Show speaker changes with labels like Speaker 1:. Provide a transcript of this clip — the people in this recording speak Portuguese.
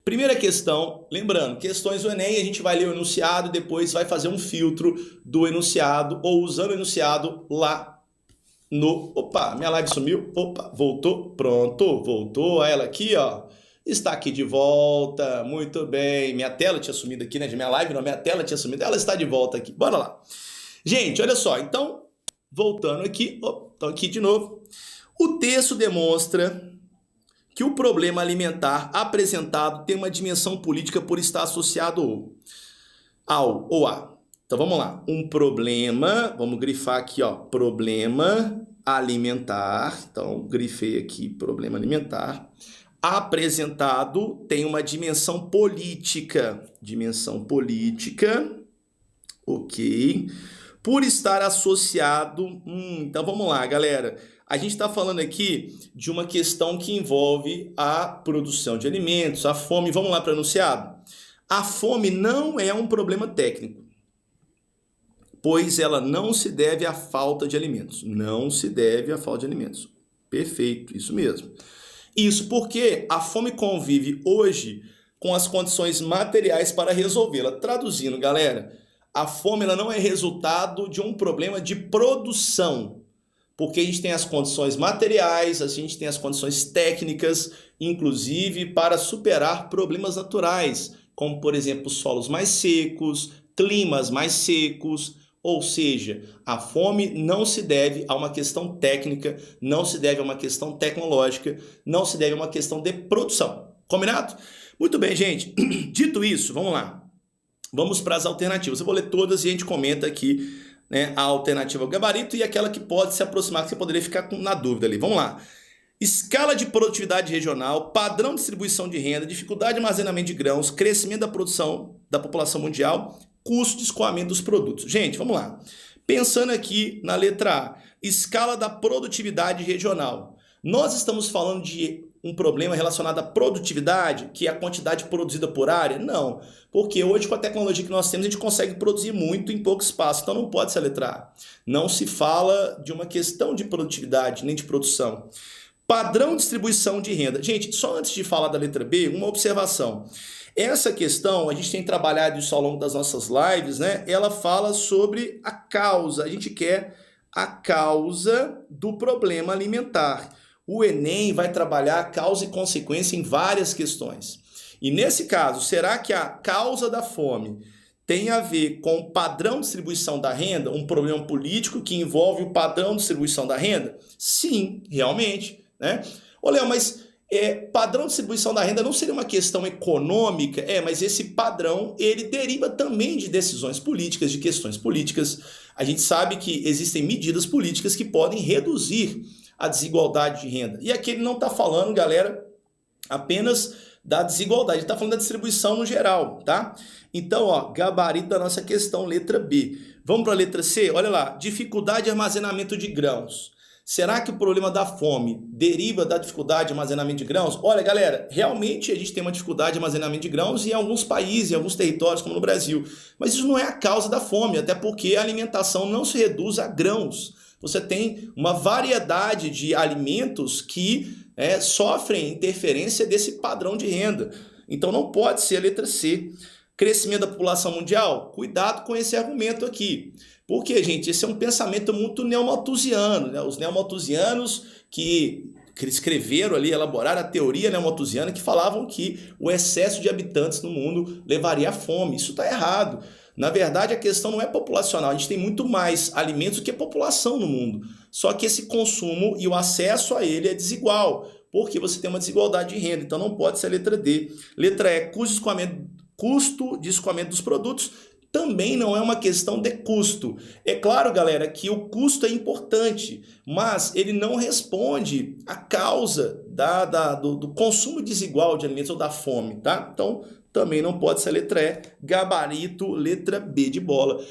Speaker 1: Primeira questão, lembrando, questões do Enem, a gente vai ler o enunciado e depois vai fazer um filtro do enunciado ou usando o enunciado lá no... Opa, minha live sumiu. Opa, voltou. Pronto, voltou. Ela aqui, ó. Está aqui de volta. Muito bem. Minha tela tinha sumido aqui, né? De minha live, não, minha tela tinha sumido. Ela está de volta aqui. Bora lá. Gente, olha só. Então, voltando aqui. Então aqui de novo. O texto demonstra que o problema alimentar apresentado tem uma dimensão política por estar associado ao ou a. Então vamos lá. Um problema, vamos grifar aqui, ó, problema alimentar. Então grifei aqui problema alimentar. Apresentado tem uma dimensão política. Dimensão política, ok. Por estar associado... então vamos lá, galera. A gente está falando aqui de uma questão que envolve a produção de alimentos, a fome. Vamos lá para o enunciado? A fome não é um problema técnico, pois ela não se deve à falta de alimentos. Não se deve à falta de alimentos. Perfeito, isso mesmo. Isso porque a fome convive hoje com as condições materiais para resolvê-la. Traduzindo, galera, a fome ela não é resultado de um problema de produção. Porque a gente tem as condições materiais, a gente tem as condições técnicas, inclusive para superar problemas naturais, como, por exemplo, solos mais secos, climas mais secos. Ou seja, a fome não se deve a uma questão técnica, não se deve a uma questão tecnológica, não se deve a uma questão de produção. Combinado? Muito bem, gente. Dito isso, vamos lá. Vamos para as alternativas. Eu vou ler todas e a gente comenta aqui, né, a alternativa ao gabarito e aquela que pode se aproximar, que você poderia ficar na dúvida ali. Vamos lá. Escala de produtividade regional, padrão de distribuição de renda, dificuldade de armazenamento de grãos, crescimento da produção da população mundial, custo de escoamento dos produtos. Gente, vamos lá. Pensando aqui na letra A, escala da produtividade regional. Nós estamos falando de um problema relacionado à produtividade, que é a quantidade produzida por área? Não, porque hoje com a tecnologia que nós temos a gente consegue produzir muito em pouco espaço, então não pode ser a letra A. Não se fala de uma questão de produtividade, nem de produção. Padrão de distribuição de renda. Gente, só antes de falar da letra B, uma observação. Essa questão, a gente tem trabalhado isso ao longo das nossas lives, né? Ela fala sobre a causa, a gente quer a causa do problema alimentar. O Enem vai trabalhar causa e consequência em várias questões. E nesse caso, será que a causa da fome tem a ver com o padrão de distribuição da renda, um problema político que envolve o padrão de distribuição da renda? Sim, realmente, né? Ô, Léo, mas padrão de distribuição da renda não seria uma questão econômica? Mas esse padrão, ele deriva também de decisões políticas, de questões políticas. A gente sabe que existem medidas políticas que podem reduzir a desigualdade de renda. E aqui ele não está falando, galera, apenas da desigualdade, ele está falando da distribuição no geral, tá? Então, ó, gabarito da nossa questão, letra B. Vamos para a letra C? Olha lá, dificuldade de armazenamento de grãos. Será que o problema da fome deriva da dificuldade de armazenamento de grãos? Olha, galera, realmente a gente tem uma dificuldade de armazenamento de grãos em alguns países, em alguns territórios, como no Brasil. Mas isso não é a causa da fome, até porque a alimentação não se reduz a grãos. Você tem uma variedade de alimentos que sofrem interferência desse padrão de renda. Então não pode ser a letra C. Crescimento da população mundial? Cuidado com esse argumento aqui. Porque, gente, esse é um pensamento muito neomalthusiano, né? Os neomalthusianos que escreveram ali, elaboraram a teoria neomalthusiana, que falavam que o excesso de habitantes no mundo levaria à fome. Isso está errado. Na verdade, a questão não é populacional. A gente tem muito mais alimentos do que população no mundo. Só que esse consumo e o acesso a ele é desigual, porque você tem uma desigualdade de renda. Então não pode ser a letra D. Letra E, custo de escoamento dos produtos. Também não é uma questão de custo. É claro, galera, que o custo é importante, mas ele não responde à causa do consumo desigual de alimentos ou da fome, tá? Então, também não pode ser a letra E, gabarito, letra B de bola.